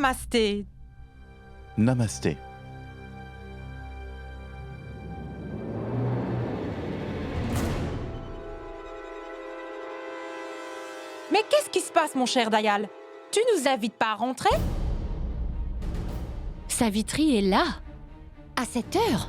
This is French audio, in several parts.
Namasté. Namasté. Mais qu'est-ce qui se passe, mon cher Dayal? Tu nous invites pas à rentrer? Savitri est là, à cette heure.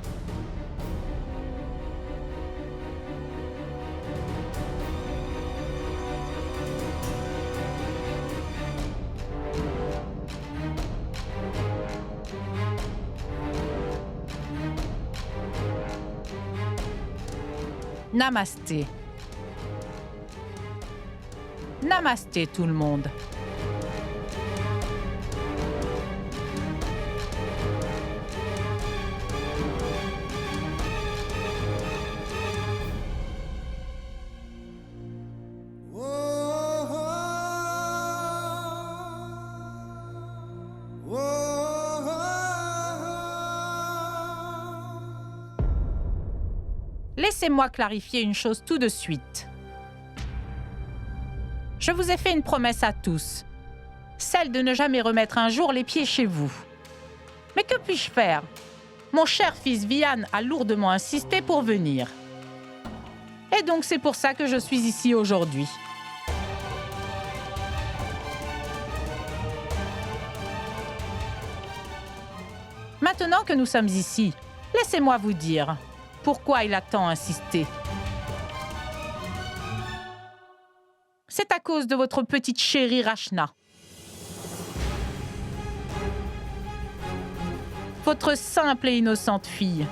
Namasté. Namasté tout le monde. Laissez-moi clarifier une chose tout de suite. Je vous ai fait une promesse à tous, celle de ne jamais remettre un jour les pieds chez vous. Mais que puis-je faire? Mon cher fils Vian a lourdement insisté pour venir. Et donc c'est pour ça que je suis ici aujourd'hui. Maintenant que nous sommes ici, laissez-moi vous dire pourquoi il a tant insisté. C'est à cause de votre petite chérie Rachna. Votre simple et innocente fille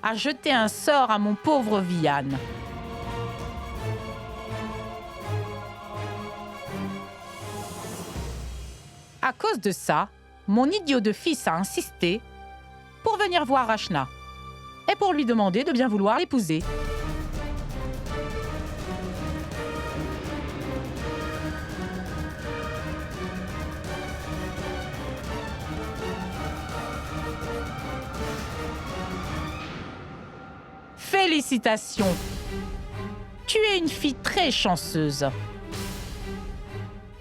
a jeté un sort à mon pauvre Vian. À cause de ça, mon idiot de fils a insisté pour venir voir Rachna et pour lui demander de bien vouloir l'épouser. Félicitations! Tu es une fille très chanceuse.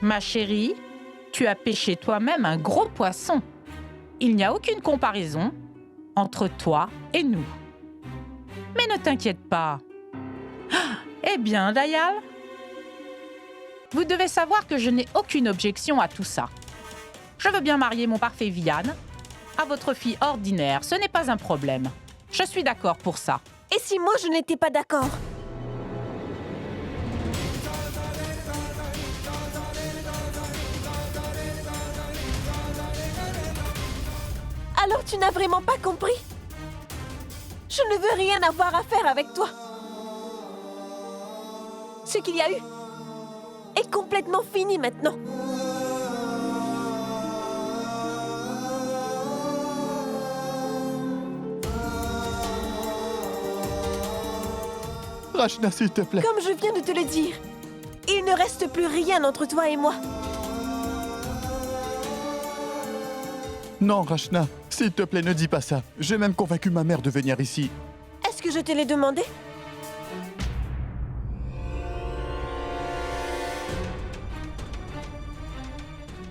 Ma chérie, tu as pêché toi-même un gros poisson. Il n'y a aucune comparaison entre toi et nous. Mais ne t'inquiète pas. Eh bien, Dayal, vous devez savoir que je n'ai aucune objection à tout ça. Je veux bien marier mon parfait Vian à votre fille ordinaire, ce n'est pas un problème. Je suis d'accord pour ça. Et si moi je n'étais pas d'accord? Alors tu n'as vraiment pas compris? Je ne veux rien avoir à faire avec toi. Ce qu'il y a eu est complètement fini maintenant. Rachna, s'il te plaît. Comme je viens de te le dire, il ne reste plus rien entre toi et moi. Non, Rachna, s'il te plaît, ne dis pas ça. J'ai même convaincu ma mère de venir ici. Est-ce que je te l'ai demandé?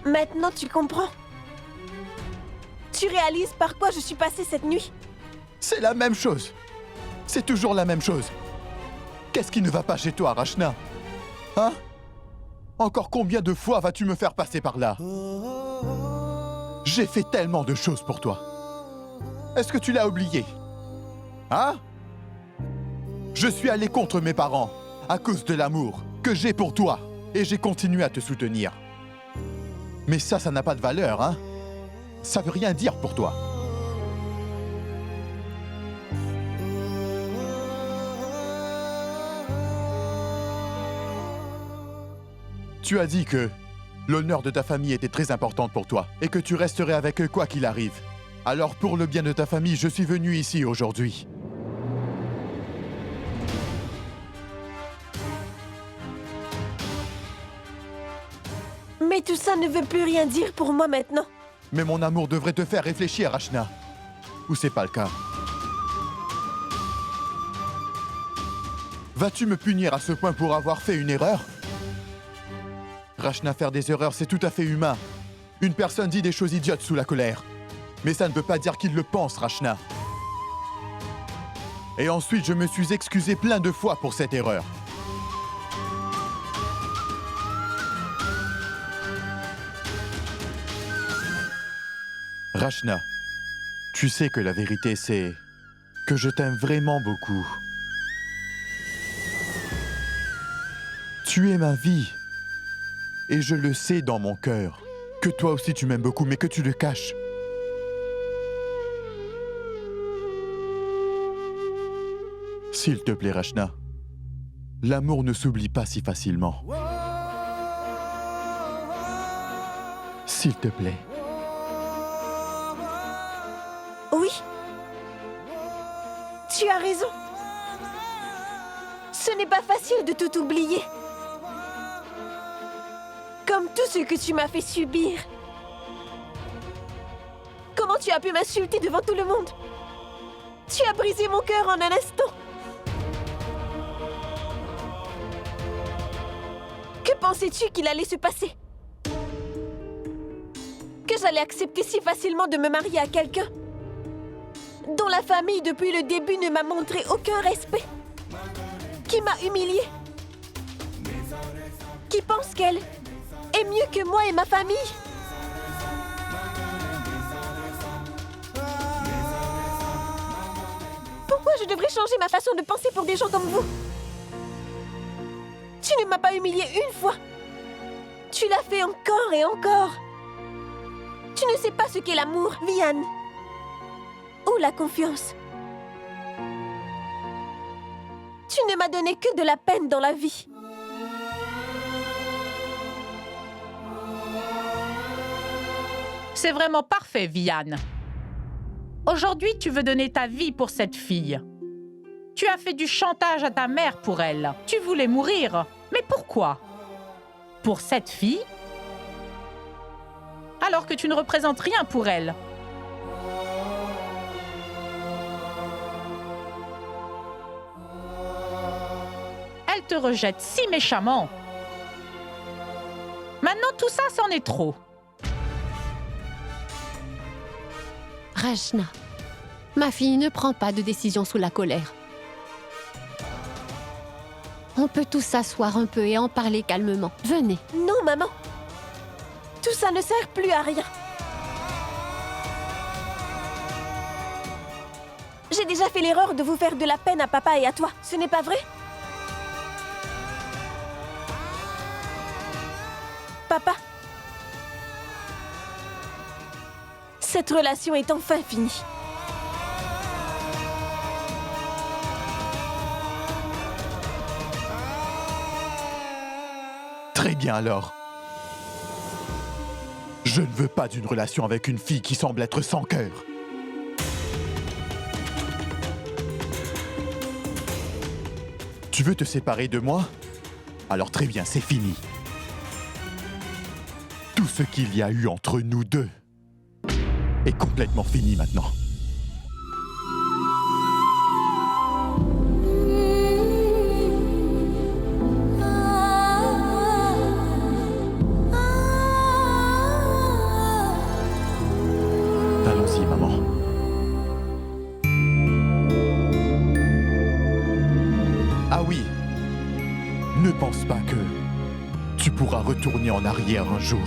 Maintenant, tu comprends. Tu réalises par quoi je suis passée cette nuit? C'est la même chose. C'est toujours la même chose. Qu'est-ce qui ne va pas chez toi, Rachna? Hein? Encore combien de fois vas-tu me faire passer par là? J'ai fait tellement de choses pour toi. Est-ce que tu l'as oublié? Hein? Je suis allé contre mes parents à cause de l'amour que j'ai pour toi et j'ai continué à te soutenir. Mais ça n'a pas de valeur, hein? Ça veut rien dire pour toi. Tu as dit que l'honneur de ta famille était très important pour toi et que tu resterais avec eux quoi qu'il arrive. Alors pour le bien de ta famille, je suis venu ici aujourd'hui. Mais tout ça ne veut plus rien dire pour moi maintenant. Mais mon amour devrait te faire réfléchir, Rachna. Ou c'est pas le cas? Vas-tu me punir à ce point pour avoir fait une erreur? Rachna, faire des erreurs, c'est tout à fait humain. Une personne dit des choses idiotes sous la colère. Mais ça ne veut pas dire qu'il le pense, Rachna. Et ensuite, je me suis excusé plein de fois pour cette erreur. Rachna, tu sais que la vérité, c'est que je t'aime vraiment beaucoup. Tu es ma vie. Et je le sais dans mon cœur. Que toi aussi tu m'aimes beaucoup, mais que tu le caches. S'il te plaît, Rachna, l'amour ne s'oublie pas si facilement. S'il te plaît. Oui. Tu as raison. Ce n'est pas facile de tout oublier. Comme tout ce que tu m'as fait subir. Comment tu as pu m'insulter devant tout le monde? Tu as brisé mon cœur en un instant. Que pensais-tu qu'il allait se passer? Que j'allais accepter si facilement de me marier à quelqu'un dont la famille depuis le début ne m'a montré aucun respect, qui m'a humiliée, qui pense qu'elle est mieux que moi et ma famille? Pourquoi je devrais changer ma façon de penser pour des gens comme vous? Tu ne m'as pas humiliée une fois. Tu l'as fait encore et encore. Tu ne sais pas ce qu'est l'amour, Vianne. Ou la confiance. Tu ne m'as donné que de la peine dans la vie. C'est vraiment parfait, Vianne. Aujourd'hui, tu veux donner ta vie pour cette fille. Tu as fait du chantage à ta mère pour elle. Tu voulais mourir. Mais pourquoi? Pour cette fille? Alors que tu ne représentes rien pour elle. Elle te rejette si méchamment. Maintenant, tout ça, c'en est trop. Rachna, ma fille ne prend pas de décision sous la colère. On peut tous s'asseoir un peu et en parler calmement. Venez. Non, maman. Tout ça ne sert plus à rien. J'ai déjà fait l'erreur de vous faire de la peine à papa et à toi. Ce n'est pas vrai? Papa, cette relation est enfin finie. Très bien alors. Je ne veux pas d'une relation avec une fille qui semble être sans cœur. Tu veux te séparer de moi? Alors très bien, c'est fini. Tout ce qu'il y a eu entre nous deux est complètement fini maintenant. Allons-y, maman. Ah oui, ne pense pas que tu pourras retourner en arrière un jour.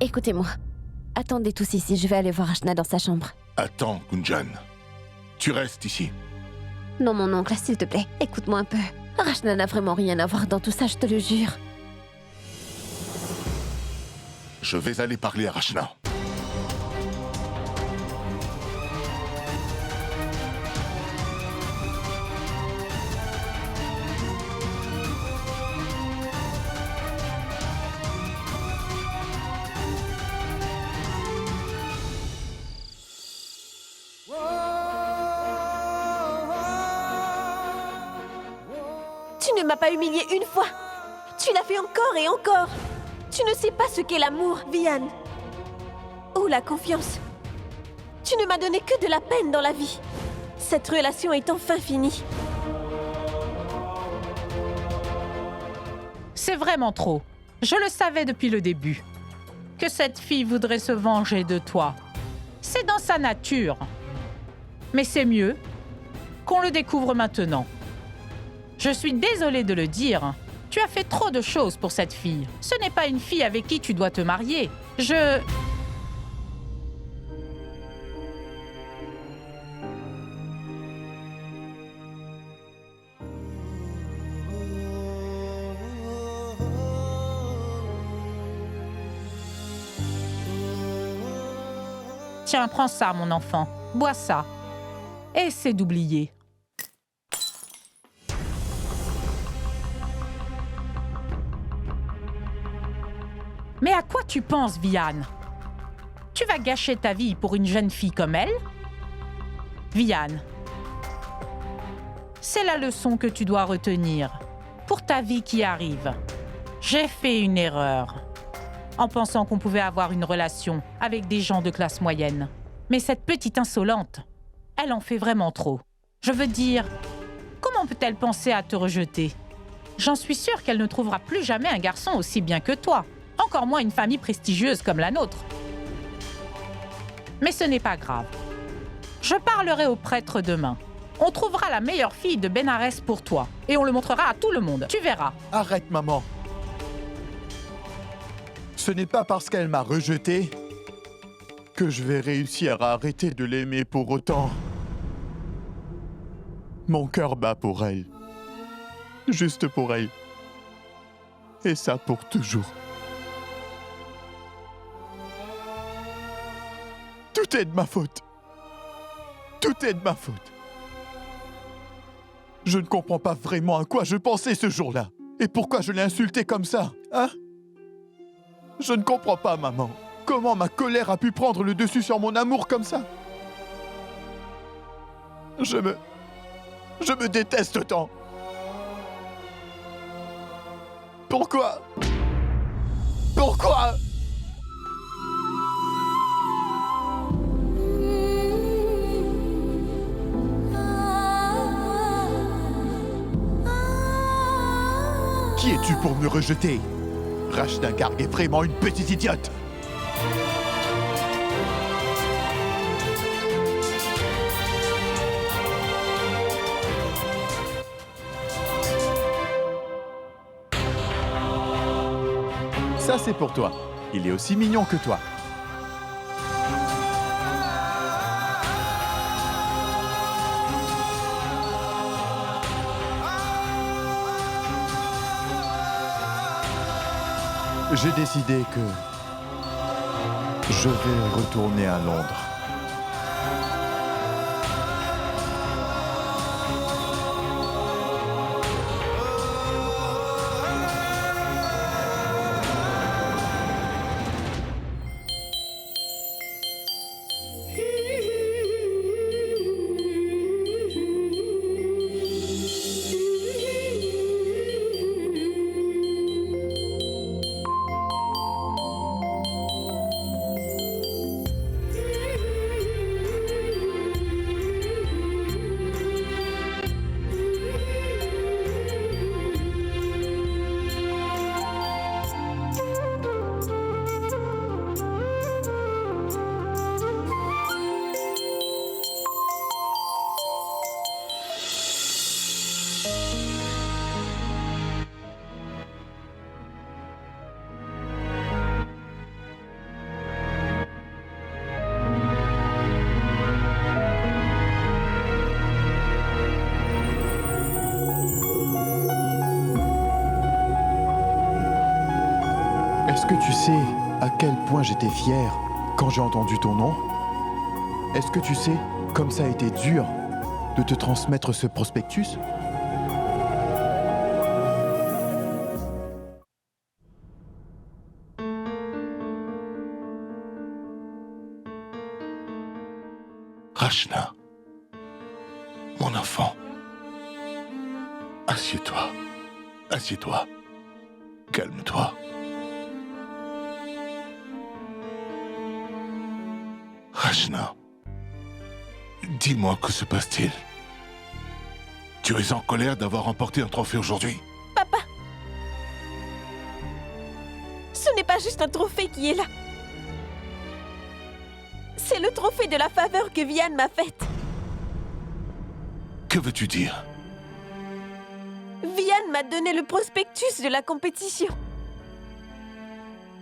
Écoutez-moi. Attendez tous ici, je vais aller voir Ashna dans sa chambre. Attends, Gunjan. Tu restes ici. Non, mon oncle, s'il te plaît, écoute-moi un peu. Rachna n'a vraiment rien à voir dans tout ça, je te le jure. Je vais aller parler à Rachna. Tu ne m'as pas humilié une fois. Tu l'as fait encore et encore. Tu ne sais pas ce qu'est l'amour, Vian. Ou la confiance. Tu ne m'as donné que de la peine dans la vie. Cette relation est enfin finie. C'est vraiment trop. Je le savais depuis le début. Que cette fille voudrait se venger de toi. C'est dans sa nature. Mais c'est mieux qu'on le découvre maintenant. Je suis désolée de le dire. Tu as fait trop de choses pour cette fille. Ce n'est pas une fille avec qui tu dois te marier. Tiens, prends ça, mon enfant. Bois ça. Essaie d'oublier. Mais à quoi tu penses, Vian? Tu vas gâcher ta vie pour une jeune fille comme elle? Vian, c'est la leçon que tu dois retenir pour ta vie qui arrive. J'ai fait une erreur en pensant qu'on pouvait avoir une relation avec des gens de classe moyenne. Mais cette petite insolente, elle en fait vraiment trop. Je veux dire, comment peut-elle penser à te rejeter? J'en suis sûre qu'elle ne trouvera plus jamais un garçon aussi bien que toi. Encore moins une famille prestigieuse comme la nôtre. Mais ce n'est pas grave. Je parlerai au prêtre demain. On trouvera la meilleure fille de Bénarès pour toi. Et on le montrera à tout le monde. Tu verras. Arrête, maman. Ce n'est pas parce qu'elle m'a rejeté que je vais réussir à arrêter de l'aimer pour autant. Mon cœur bat pour elle. Juste pour elle. Et ça pour toujours. Tout est de ma faute. Tout est de ma faute. Je ne comprends pas vraiment à quoi je pensais ce jour-là. Et pourquoi je l'ai insulté comme ça, hein? Je ne comprends pas, maman. Comment ma colère a pu prendre le dessus sur mon amour comme ça? Je me déteste autant. Pourquoi? Pourquoi? Qui es-tu pour me rejeter? Rachna Garg est vraiment une petite idiote. Ça, c'est pour toi. Il est aussi mignon que toi. J'ai décidé que je vais retourner à Londres. Est-ce que tu sais à quel point j'étais fier quand j'ai entendu ton nom? Est-ce que tu sais comme ça a été dur de te transmettre ce prospectus? Rachna, mon enfant, assieds-toi, assieds-toi, calme-toi. Rachna, dis-moi, que se passe-t-il? Tu es en colère d'avoir remporté un trophée aujourd'hui? Papa! Ce n'est pas juste un trophée qui est là. C'est le trophée de la faveur que Vian m'a faite. Que veux-tu dire? Vian m'a donné le prospectus de la compétition.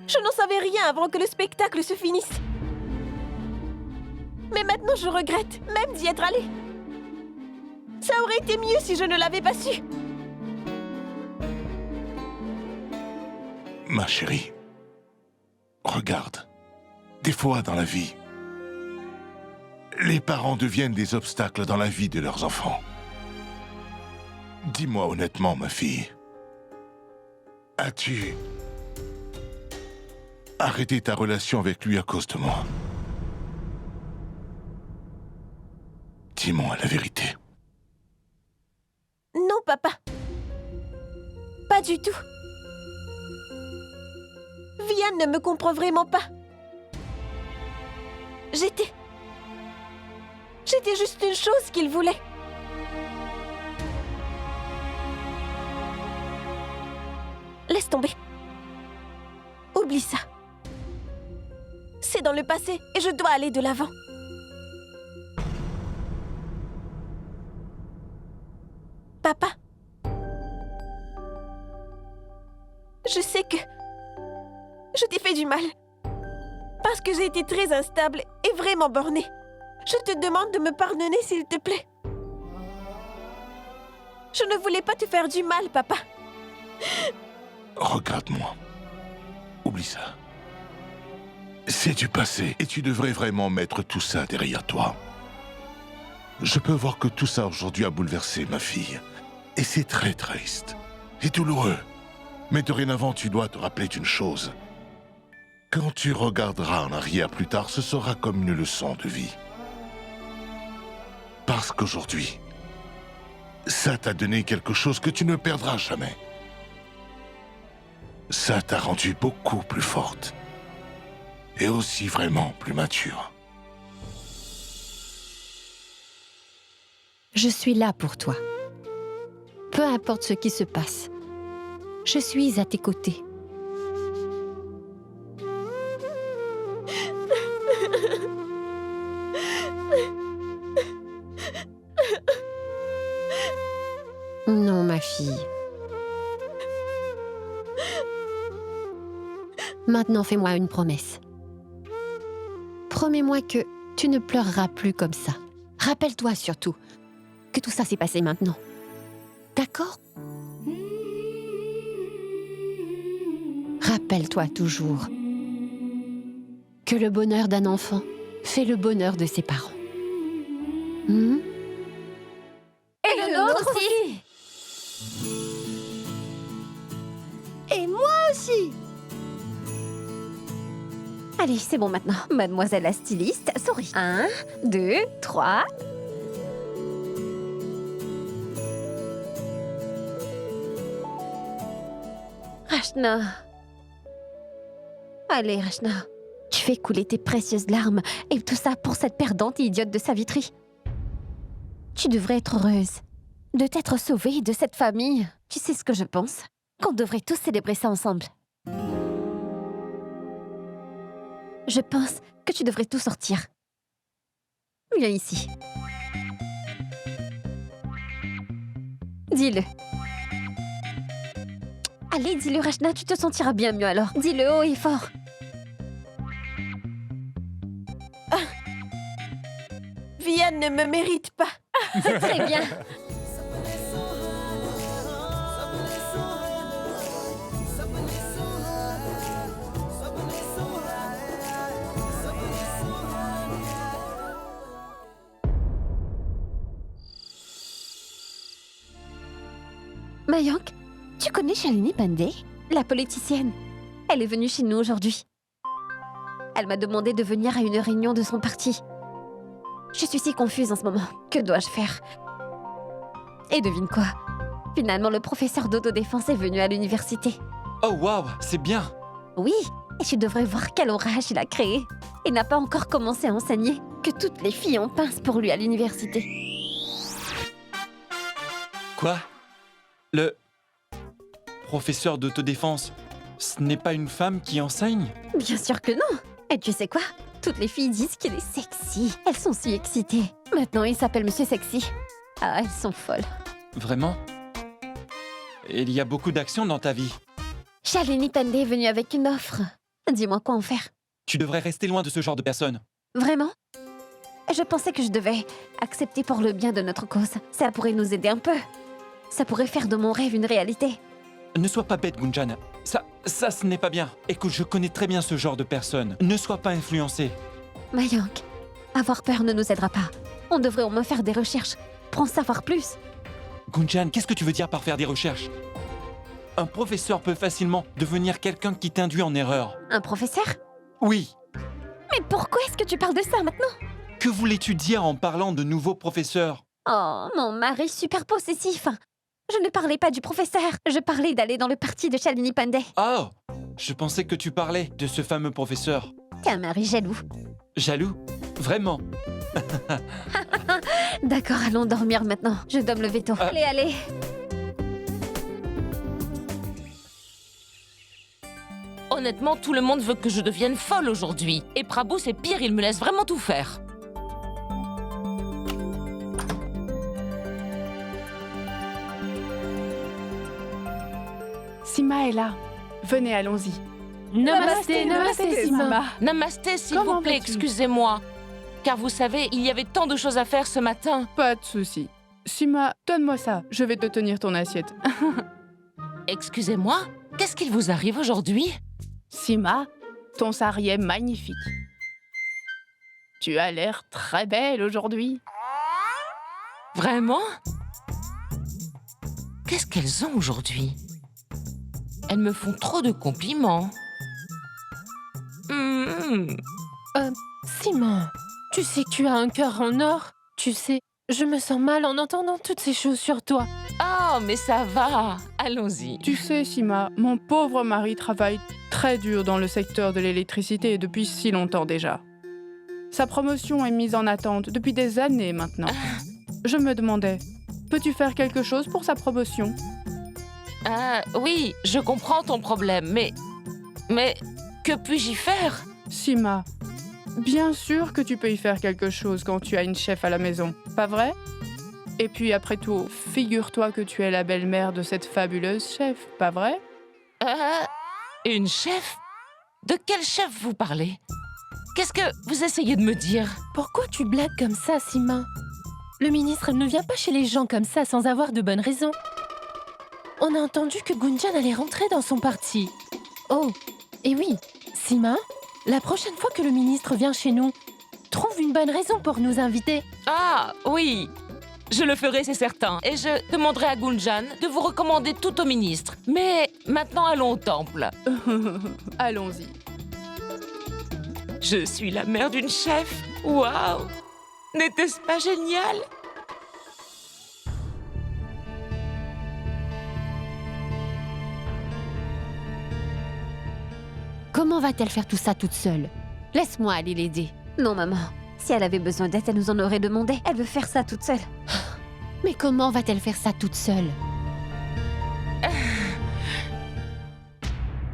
Je n'en savais rien avant que le spectacle se finisse. Mais maintenant je regrette même d'y être allée. Ça aurait été mieux si je ne l'avais pas su. Ma chérie, regarde, des fois dans la vie, les parents deviennent des obstacles dans la vie de leurs enfants. Dis-moi honnêtement, ma fille, as-tu arrêté ta relation avec lui à cause de moi? Dis-moi la vérité. Non, papa. Pas du tout. Vian ne me comprend vraiment pas. J'étais juste une chose qu'il voulait. Laisse tomber. Oublie ça. C'est dans le passé et je dois aller de l'avant. Papa. Je sais que je t'ai fait du mal. Parce que j'ai été très instable et vraiment bornée. Je te demande de me pardonner, s'il te plaît. Je ne voulais pas te faire du mal, papa. Regarde-moi. Oublie ça. C'est du passé et tu devrais vraiment mettre tout ça derrière toi. Je peux voir que tout ça aujourd'hui a bouleversé ma fille. Et c'est très triste et douloureux. Mais dorénavant, tu dois te rappeler d'une chose. Quand tu regarderas en arrière plus tard, ce sera comme une leçon de vie. Parce qu'aujourd'hui, ça t'a donné quelque chose que tu ne perdras jamais. Ça t'a rendue beaucoup plus forte. Et aussi vraiment plus mature. Je suis là pour toi. Peu importe ce qui se passe, je suis à tes côtés. Non, ma fille. Maintenant, fais-moi une promesse. Promets-moi que tu ne pleureras plus comme ça. Rappelle-toi surtout que tout ça s'est passé maintenant. D'accord? Rappelle-toi toujours que le bonheur d'un enfant fait le bonheur de ses parents. Hmm? Et le nôtre aussi. Et moi aussi. Allez, c'est bon maintenant. Mademoiselle la styliste, souris. 1, 2, 3... Rachna. Allez, Rachna. Tu fais couler tes précieuses larmes. Et tout ça pour cette perdante et idiote de Savitri. Tu devrais être heureuse de t'être sauvée de cette famille. Tu sais ce que je pense? Qu'on devrait tous célébrer ça ensemble. Je pense que tu devrais tout sortir. Viens ici. Dis-le. Allez, dis-le, Rachna, tu te sentiras bien mieux alors. Dis-le haut et fort. Vian ne me mérite pas. C'est très bien. Mayank, tu connais Shalini Pandey, la politicienne? Elle est venue chez nous aujourd'hui. Elle m'a demandé de venir à une réunion de son parti. Je suis si confuse en ce moment. Que dois-je faire? Et devine quoi? Finalement, le professeur d'autodéfense est venu à l'université. Oh waouh, c'est bien. Oui, et tu devrais voir quel orage il a créé. Il n'a pas encore commencé à enseigner que toutes les filles en pincent pour lui à l'université. Quoi? Le professeur d'autodéfense, ce n'est pas une femme qui enseigne? Bien sûr que non. Et tu sais quoi? Toutes les filles disent qu'il est sexy. Elles sont si excitées. Maintenant, il s'appelle Monsieur Sexy. Ah, elles sont folles. Vraiment? Il y a beaucoup d'action dans ta vie. Shalini Pandey est venue avec une offre. Dis-moi quoi en faire. Tu devrais rester loin de ce genre de personnes. Vraiment? Je pensais que je devais accepter pour le bien de notre cause. Ça pourrait nous aider un peu. Ça pourrait faire de mon rêve une réalité. Ne sois pas bête, Gunjan. Ça, ce n'est pas bien. Écoute, je connais très bien ce genre de personnes. Ne sois pas influencé. Mayank, avoir peur ne nous aidera pas. On devrait au moins faire des recherches pour en savoir plus. Gunjan, qu'est-ce que tu veux dire par faire des recherches? Un professeur peut facilement devenir quelqu'un qui t'induit en erreur. Un professeur? Oui. Mais pourquoi est-ce que tu parles de ça maintenant? Que voulais-tu dire en parlant de nouveaux professeurs? Oh, mon mari super possessif. Je ne parlais pas du professeur. Je parlais d'aller dans le parti de Shalini Pandey. Oh, je pensais que tu parlais de ce fameux professeur. T'es un mari jaloux. Jaloux? Vraiment? D'accord, allons dormir maintenant. Je dois me lever tôt. Allez, allez. Honnêtement, tout le monde veut que je devienne folle aujourd'hui. Et Prabhu, c'est pire, il me laisse vraiment tout faire. Sima est là. Venez, allons-y. Namasté, namasté, Sima. Namasté, s'il Comment vous plaît, vas-tu? excusez-moi. Car vous savez, il y avait tant de choses à faire ce matin. Pas de souci. Sima, donne-moi ça. Je vais te tenir ton assiette. Excusez-moi, qu'est-ce qu'il vous arrive aujourd'hui? Sima, ton sari est magnifique. Tu as l'air très belle aujourd'hui. Vraiment? Qu'est-ce qu'elles ont aujourd'hui? Elles me font trop de compliments. Simon, tu sais que tu as un cœur en or. Tu sais, je me sens mal en entendant toutes ces choses sur toi. Oh, mais ça va. Allons-y. Tu sais, Sima, mon pauvre mari travaille très dur dans le secteur de l'électricité depuis si longtemps déjà. Sa promotion est mise en attente depuis des années maintenant. Je me demandais, peux-tu faire quelque chose pour sa promotion? Ah, oui, je comprends ton problème, mais que puis-je y faire? Sima, bien sûr que tu peux y faire quelque chose quand tu as une chef à la maison, pas vrai? Et puis après tout, figure-toi que tu es la belle-mère de cette fabuleuse chef, pas vrai? Une chef? De quel chef vous parlez? Qu'est-ce que vous essayez de me dire? Pourquoi tu blagues comme ça, Sima? Le ministre ne vient pas chez les gens comme ça sans avoir de bonnes raisons. On a entendu que Gunjan allait rentrer dans son parti. Oh, et oui, Sima, la prochaine fois que le ministre vient chez nous, trouve une bonne raison pour nous inviter. Ah, oui, je le ferai, c'est certain. Et je demanderai à Gunjan de vous recommander tout au ministre. Mais maintenant, allons au temple. Allons-y. Je suis la mère d'une chef. Waouh! N'était-ce pas génial? Comment va-t-elle faire tout ça toute seule? Laisse-moi aller l'aider. Non, maman. Si elle avait besoin d'aide, elle nous en aurait demandé. Elle veut faire ça toute seule. Mais comment va-t-elle faire ça toute seule?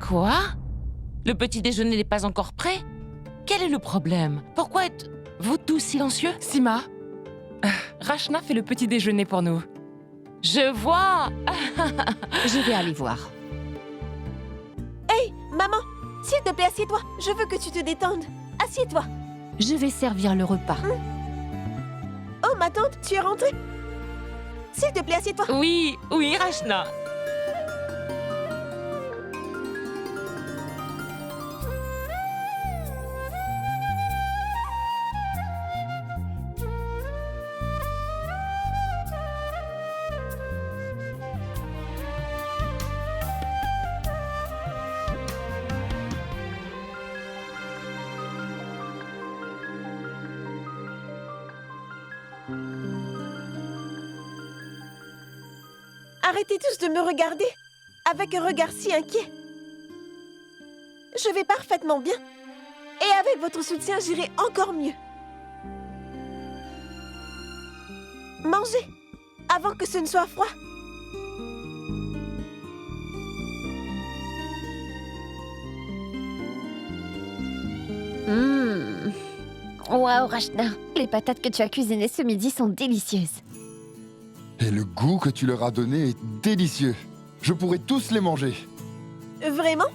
Quoi? Le petit déjeuner n'est pas encore prêt? Quel est le problème? Pourquoi êtes-vous tous silencieux? Sima, Rachna fait le petit déjeuner pour nous. Je vois! Je vais aller voir. Hey, maman, s'il te plaît, assieds-toi. Je veux que tu te détendes. Assieds-toi. Je vais servir le repas. Oh, ma tante, tu es rentrée? S'il te plaît, assieds-toi. Oui, oui, Rachna. Arrêtez tous de me regarder avec un regard si inquiet. Je vais parfaitement bien. Et avec votre soutien, j'irai encore mieux. Mangez, avant que ce ne soit froid. Waouh, Rachna, les patates que tu as cuisinées ce midi sont délicieuses. Et le goût que tu leur as donné est délicieux. Je pourrais tous les manger. Vraiment?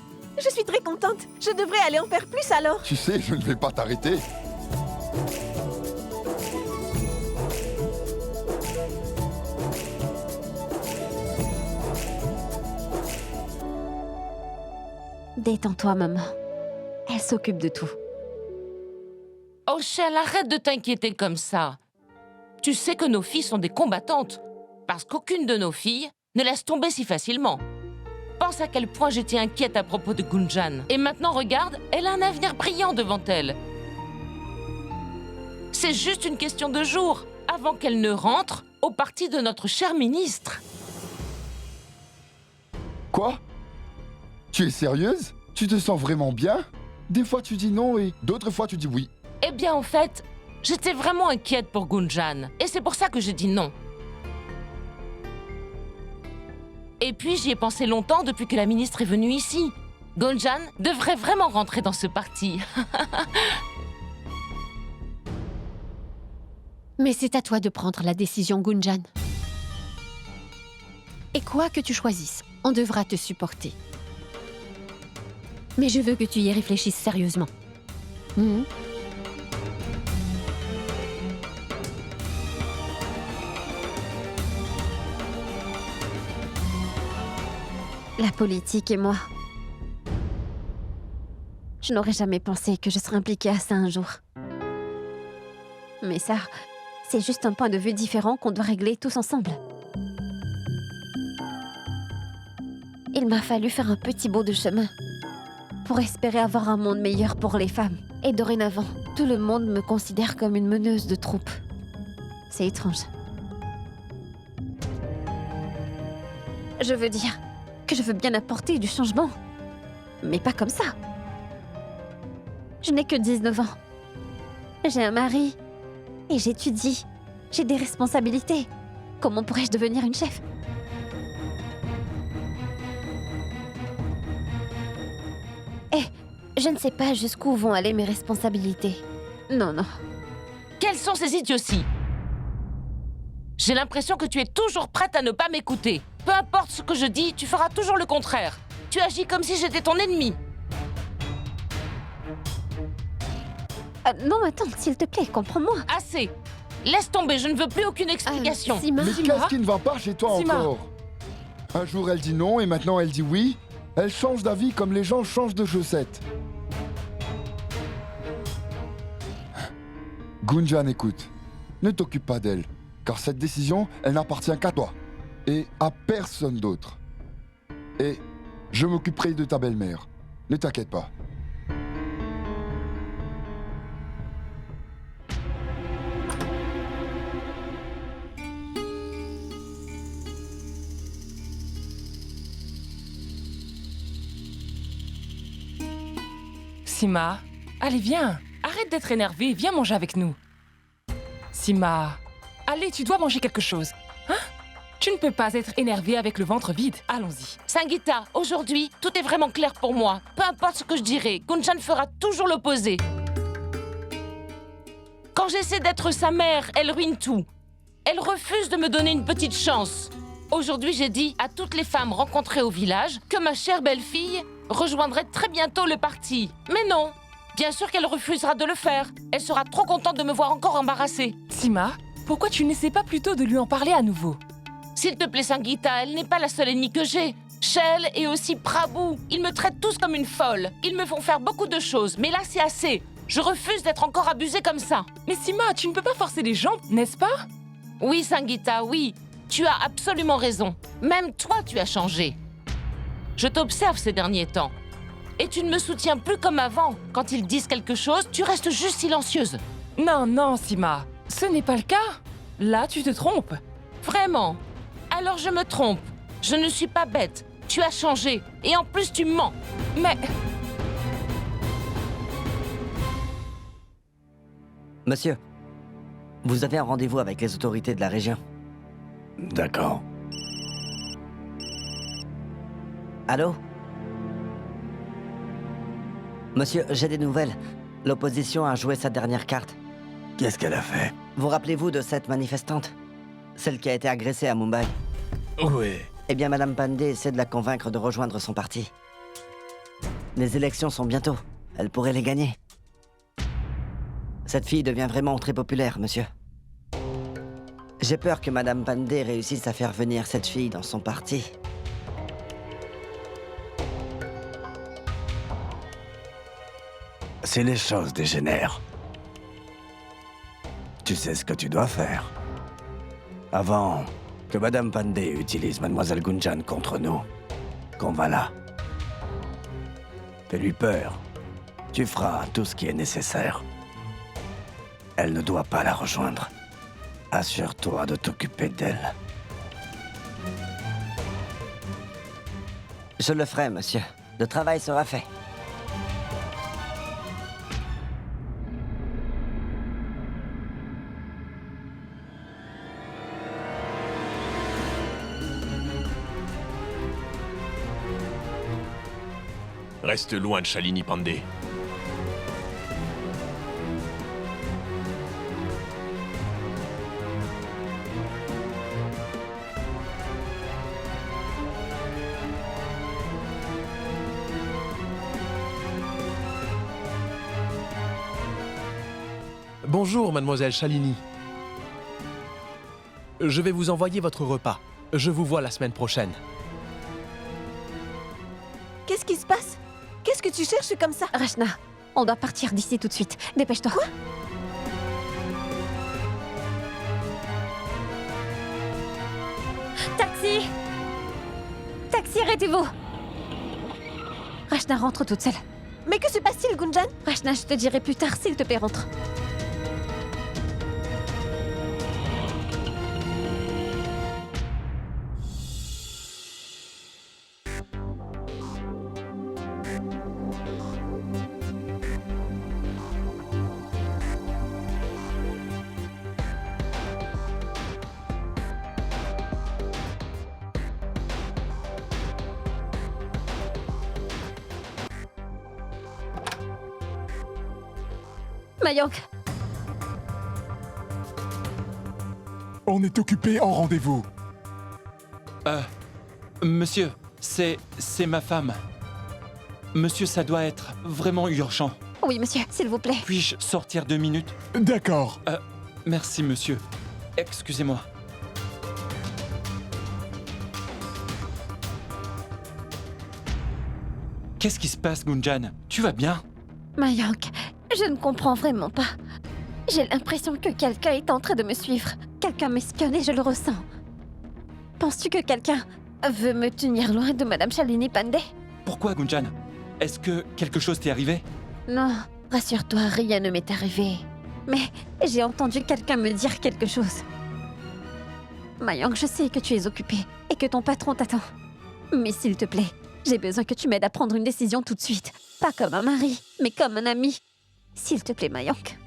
Je suis très contente. Je devrais aller en faire plus alors. Tu sais, je ne vais pas t'arrêter. Détends-toi, maman. Elle s'occupe de tout. Oh, Shell, arrête de t'inquiéter comme ça. Tu sais que nos filles sont des combattantes, parce qu'aucune de nos filles ne laisse tomber si facilement. Pense à quel point j'étais inquiète à propos de Gunjan. Et maintenant, regarde, elle a un avenir brillant devant elle. C'est juste une question de jours, avant qu'elle ne rentre au parti de notre cher ministre. Quoi? Tu es sérieuse? Tu te sens vraiment bien? Des fois tu dis non et d'autres fois tu dis oui. Eh bien, en fait, j'étais vraiment inquiète pour Gunjan, et c'est pour ça que j'ai dit non. Et puis, j'y ai pensé longtemps depuis que la ministre est venue ici. Gunjan devrait vraiment rentrer dans ce parti. Mais c'est à toi de prendre la décision, Gunjan. Et quoi que tu choisisses, on devra te supporter. Mais je veux que tu y réfléchisses sérieusement. La politique et moi. Je n'aurais jamais pensé que je serais impliquée à ça un jour. Mais ça, c'est juste un point de vue différent qu'on doit régler tous ensemble. Il m'a fallu faire un petit bout de chemin pour espérer avoir un monde meilleur pour les femmes. Et dorénavant, tout le monde me considère comme une meneuse de troupes. C'est étrange. Je veux dire que je veux bien apporter du changement. Mais pas comme ça. Je n'ai que 19 ans. J'ai un mari. Et j'étudie. J'ai des responsabilités. Comment pourrais-je devenir une chef ? Je ne sais pas jusqu'où vont aller mes responsabilités. Non. Quelles sont ces idioties? J'ai l'impression que tu es toujours prête à ne pas m'écouter. Peu importe ce que je dis, tu feras toujours le contraire. Tu agis comme si j'étais ton ennemi. Non, attends, s'il te plaît, comprends-moi. Assez. Laisse tomber, je ne veux plus aucune explication. Mais qu'est-ce qui ne va pas chez toi encore? Un jour elle dit non et maintenant elle dit oui. Elle change d'avis comme les gens changent de chaussettes. Gunjan, écoute, ne t'occupe pas d'elle, car cette décision, elle n'appartient qu'à toi et à personne d'autre. Et je m'occuperai de ta belle-mère. Ne t'inquiète pas. Sima, allez viens. Arrête d'être énervée, viens manger avec nous. Sima, allez, tu dois manger quelque chose. Hein? Tu ne peux pas être énervée avec le ventre vide. Allons-y. Sangeeta, aujourd'hui, tout est vraiment clair pour moi. Peu importe ce que je dirai, Gunjan fera toujours l'opposé. Quand j'essaie d'être sa mère, elle ruine tout. Elle refuse de me donner une petite chance. Aujourd'hui, j'ai dit à toutes les femmes rencontrées au village que ma chère belle-fille rejoindrait très bientôt le parti. Mais non, bien sûr qu'elle refusera de le faire. Elle sera trop contente de me voir encore embarrassée. Sima, pourquoi tu n'essaies pas plutôt de lui en parler à nouveau? S'il te plaît, Sangeeta, elle n'est pas la seule ennemie que j'ai. Shell et aussi Prabhu, ils me traitent tous comme une folle. Ils me font faire beaucoup de choses, mais là, c'est assez. Je refuse d'être encore abusée comme ça. Mais Sima, tu ne peux pas forcer les gens, n'est-ce pas? Oui, Sangeeta, oui. Tu as absolument raison. Même toi, tu as changé. Je t'observe ces derniers temps. Et tu ne me soutiens plus comme avant. Quand ils disent quelque chose, tu restes juste silencieuse. Non, Sima. Ce n'est pas le cas. Là, tu te trompes. Vraiment? Alors je me trompe. Je ne suis pas bête. Tu as changé. Et en plus, tu mens. Mais... Monsieur, vous avez un rendez-vous avec les autorités de la région. D'accord. Allô? Monsieur, j'ai des nouvelles. L'opposition a joué sa dernière carte. Qu'est-ce qu'elle a fait? Vous rappelez-vous de cette manifestante? Celle qui a été agressée à Mumbai? Oui. Eh bien, Madame Pandey essaie de la convaincre de rejoindre son parti. Les élections sont bientôt. Elle pourrait les gagner. Cette fille devient vraiment très populaire, monsieur. J'ai peur que Madame Pandey réussisse à faire venir cette fille dans son parti. Si les choses dégénèrent, tu sais ce que tu dois faire. Avant que Madame Pandey utilise Mademoiselle Gunjan contre nous, combat-la. Fais-lui peur. Tu feras tout ce qui est nécessaire. Elle ne doit pas la rejoindre. Assure-toi de t'occuper d'elle. Je le ferai, monsieur. Le travail sera fait. Reste loin de Shalini Pandey. Bonjour, mademoiselle Shalini. Je vais vous envoyer votre repas. Je vous vois la semaine prochaine. Qu'est-ce qui se passe? Qu'est-ce que tu cherches comme ça? Rachna, on doit partir d'ici tout de suite. Dépêche-toi. Quoi? Taxi! Taxi, arrêtez-vous! Rachna, rentre toute seule. Mais que se passe-t-il, Gunjan? Rachna, je te dirai plus tard, s'il te plaît, rentre. Mayank, On est occupé en rendez-vous. Monsieur, c'est ma femme. Monsieur, ça doit être vraiment urgent. oui, monsieur, s'il vous plaît. Puis-je sortir 2 minutes? D'accord. Merci, monsieur. Excusez-moi. Qu'est-ce qui se passe, Gunjan? Tu vas bien? Mayank, je ne comprends vraiment pas. J'ai l'impression que quelqu'un est en train de me suivre. Quelqu'un m'espionne et je le ressens. Penses-tu que quelqu'un veut me tenir loin de Madame Shalini Pandey? Pourquoi, Gunjan? Est-ce que quelque chose t'est arrivé? Non, rassure-toi, rien ne m'est arrivé. Mais j'ai entendu quelqu'un me dire quelque chose. Mayank, je sais que tu es occupée et que ton patron t'attend. Mais s'il te plaît, j'ai besoin que tu m'aides à prendre une décision tout de suite. Pas comme un mari, mais comme un ami. S'il te plaît, Mayank.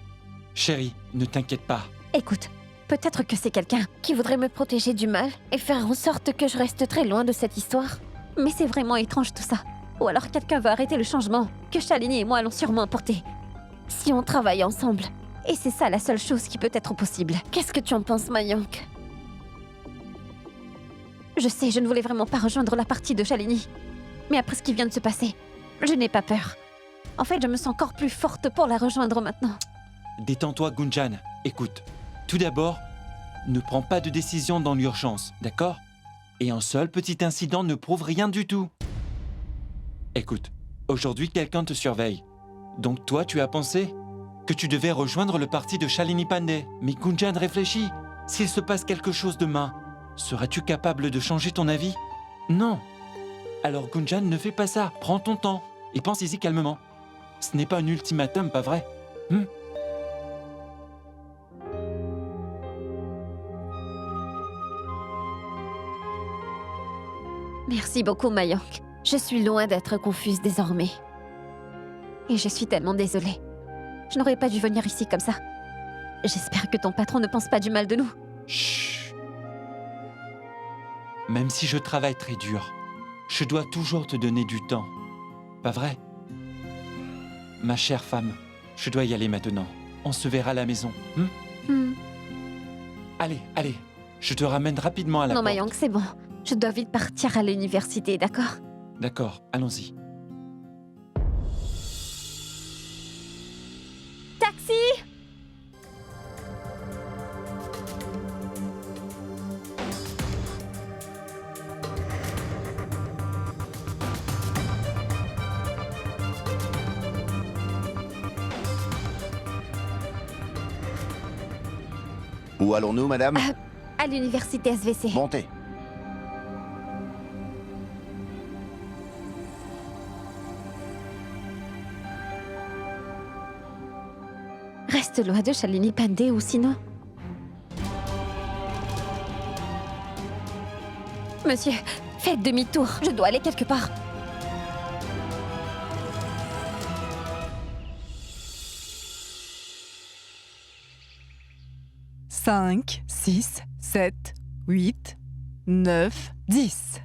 Chérie, ne t'inquiète pas. Écoute, peut-être que c'est quelqu'un qui voudrait me protéger du mal et faire en sorte que je reste très loin de cette histoire. Mais c'est vraiment étrange tout ça. Ou alors quelqu'un veut arrêter le changement que Shalini et moi allons sûrement apporter. Si on travaille ensemble. Et c'est ça la seule chose qui peut être possible. Qu'est-ce que tu en penses, Mayank? Je sais, je ne voulais vraiment pas rejoindre la partie de Shalini. Mais après ce qui vient de se passer, je n'ai pas peur. En fait, je me sens encore plus forte pour la rejoindre maintenant. Détends-toi, Gunjan. Écoute, tout d'abord, ne prends pas de décision dans l'urgence, d'accord? Et un seul petit incident ne prouve rien du tout. Écoute, aujourd'hui, quelqu'un te surveille. Donc toi, tu as pensé que tu devais rejoindre le parti de Shalini Pandey. Mais Gunjan, réfléchis. S'il se passe quelque chose demain, seras-tu capable de changer ton avis? Non. Alors Gunjan, ne fais pas ça. Prends ton temps et pense-y calmement. Ce n'est pas un ultimatum, pas vrai? Merci beaucoup, Mayank. Je suis loin d'être confuse désormais. Et je suis tellement désolée. Je n'aurais pas dû venir ici comme ça. J'espère que ton patron ne pense pas du mal de nous. Chut. Même si je travaille très dur, je dois toujours te donner du temps. Pas vrai? Ma chère femme, je dois y aller maintenant. On se verra à la maison. Allez, allez. Je te ramène rapidement à la Non, porte. Mayank, c'est bon. Je dois vite partir à l'université, d'accord? D'accord, allons-y. Taxi! Où allons-nous, madame? À l'université SVC. Montez. Reste loin de Shalini Pandey ou sinon... Monsieur, faites demi-tour. Je dois aller quelque part. « 5, 6, 7, 8, 9, 10.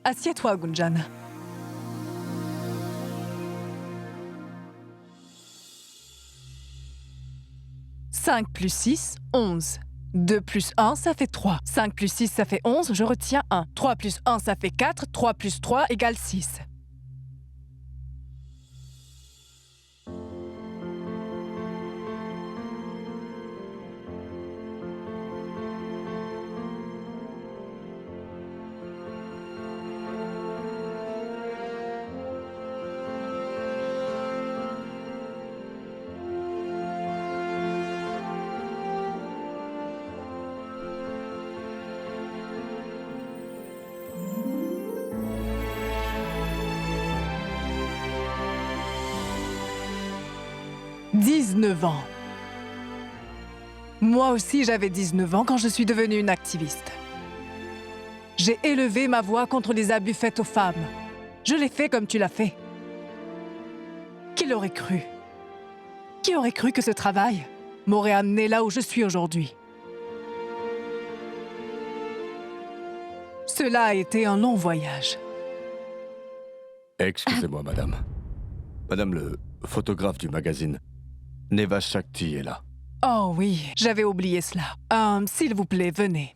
Assieds-toi, Gunjan. « 5 plus 6, 11. 2 plus 1, ça fait 3. 5 plus 6, ça fait 11, je retiens 1. 3 plus 1, ça fait 4. 3 plus 3 égale 6. « 19 ans. Moi aussi, j'avais 19 ans quand je suis devenue une activiste. J'ai élevé ma voix contre les abus faits aux femmes. Je l'ai fait comme tu l'as fait. Qui l'aurait cru? Qui aurait cru que ce travail m'aurait amené là où je suis aujourd'hui? Cela a été un long voyage. Excusez-moi, madame. Madame le photographe du magazine, Neva Shakti est là. Oh oui, j'avais oublié cela. S'il vous plaît, venez.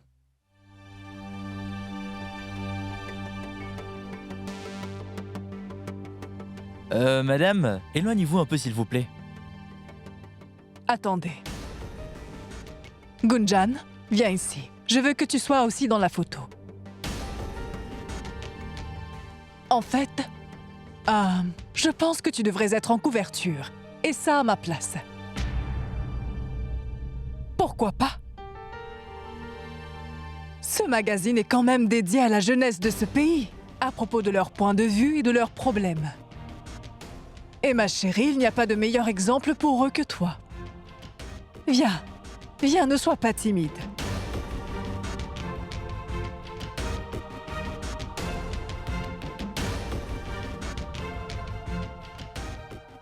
Madame, éloignez-vous un peu s'il vous plaît. Attendez. Gunjan, viens ici. Je veux que tu sois aussi dans la photo. En fait, je pense que tu devrais être en couverture. Et ça à ma place. Pourquoi pas? Ce magazine est quand même dédié à la jeunesse de ce pays, à propos de leurs points de vue et de leurs problèmes. Et ma chérie, il n'y a pas de meilleur exemple pour eux que toi. Viens, viens, ne sois pas timide.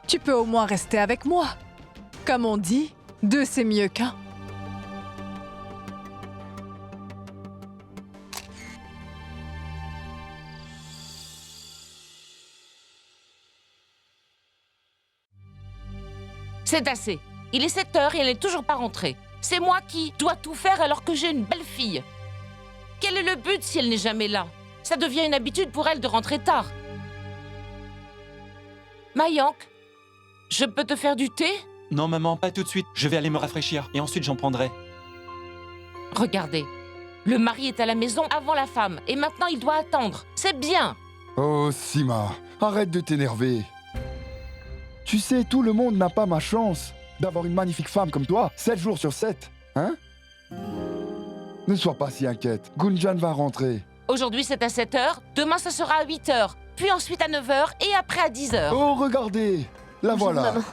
Tu peux au moins rester avec moi. Comme on dit, 2 c'est mieux qu'1. C'est assez. Il est 7 heures et elle n'est toujours pas rentrée. C'est moi qui dois tout faire alors que j'ai une belle fille. Quel est le but si elle n'est jamais là? Ça devient une habitude pour elle de rentrer tard. Mayank, je peux te faire du thé? Non, maman, pas tout de suite. Je vais aller me rafraîchir et ensuite j'en prendrai. Regardez, le mari est à la maison avant la femme et maintenant il doit attendre. C'est bien. Oh, Sima, arrête de t'énerver. Tu sais, tout le monde n'a pas ma chance d'avoir une magnifique femme comme toi, 7 jours sur 7, hein? Ne sois pas si inquiète, Gunjan va rentrer. Aujourd'hui, c'est à 7h, demain, ça sera à 8h, puis ensuite à 9h et après à 10h. Oh, regardez, la Bonjour, voilà. maman.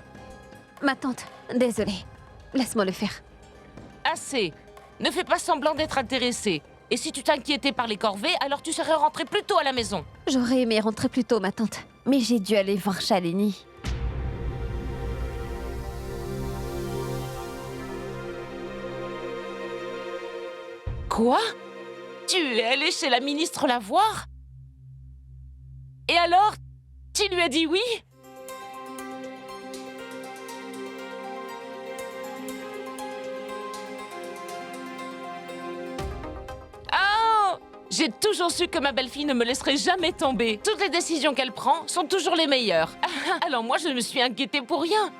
Ma tante, désolée. Laisse-moi le faire. Assez. Ne fais pas semblant d'être intéressé. Et si tu t'inquiétais par les corvées, alors tu serais rentré plus tôt à la maison. J'aurais aimé rentrer plus tôt, ma tante. Mais j'ai dû aller voir Shalini. Quoi? Tu es allé chez la ministre la voir? Et alors? Tu lui as dit oui? Oh! J'ai toujours su que ma belle-fille ne me laisserait jamais tomber. Toutes les décisions qu'elle prend sont toujours les meilleures. Alors moi, je me suis inquiétée pour rien.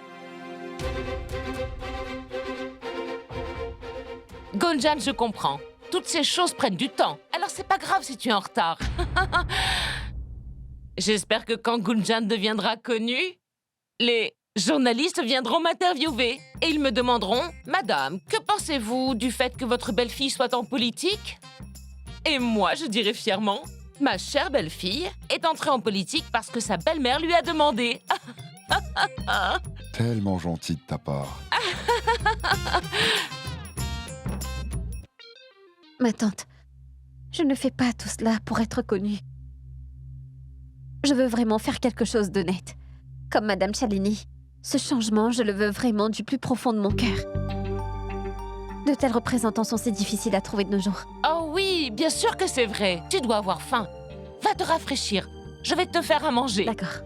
Gunjan, je comprends. Toutes ces choses prennent du temps. Alors c'est pas grave si tu es en retard. J'espère que quand Gunjan deviendra connue, les journalistes viendront m'interviewer. Et ils me demanderont « Madame, que pensez-vous du fait que votre belle-fille soit en politique ?» Et moi, je dirai fièrement « Ma chère belle-fille est entrée en politique parce que sa belle-mère lui a demandé. » Tellement gentil de ta part. Ma tante, je ne fais pas tout cela pour être connue. Je veux vraiment faire quelque chose d'honnête. Comme Madame Shalini. Ce changement, je le veux vraiment du plus profond de mon cœur. De tels représentants sont si difficiles à trouver de nos jours. Oh oui, bien sûr que c'est vrai. Tu dois avoir faim. Va te rafraîchir. Je vais te faire à manger. D'accord.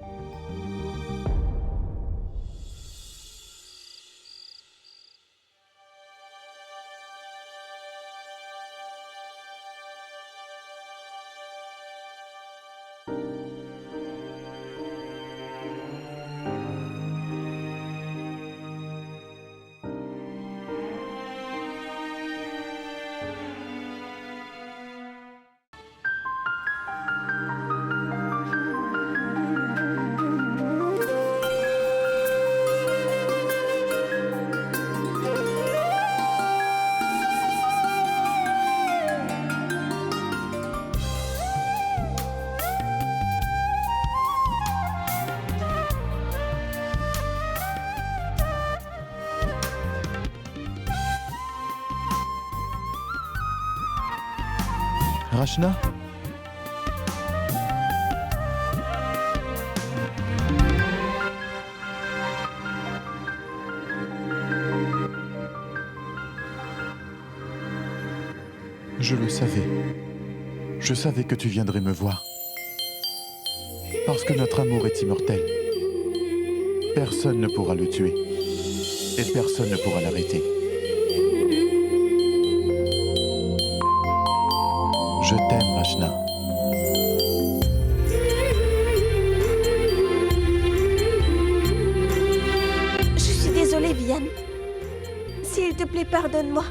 Rachna? Je le savais. Je savais que tu viendrais me voir. Parce que notre amour est immortel. Personne ne pourra le tuer. Et personne ne pourra l'arrêter. Je t'aime, Rachna. Je suis désolée, Vianne. S'il te plaît, pardonne-moi.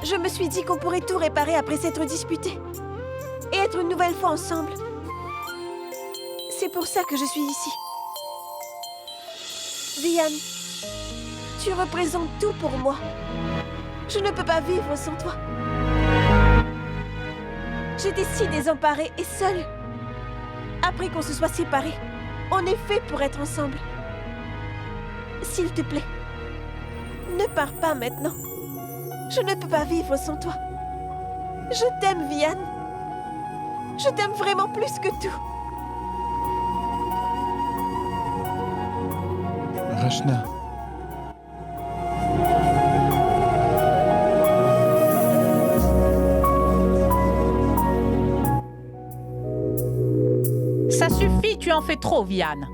Je me suis dit qu'on pourrait tout réparer après s'être disputés. Et être une nouvelle fois ensemble. C'est pour ça que je suis ici. Vianne, tu représentes tout pour moi. Je ne peux pas vivre sans toi. J'étais si désemparée et seule. Après qu'on se soit séparés, on est fait pour être ensemble. S'il te plaît, ne pars pas maintenant. Je ne peux pas vivre sans toi. Je t'aime, Vianne. Je t'aime vraiment plus que tout. Rachna. Ça suffit, tu en fais trop, Vianne.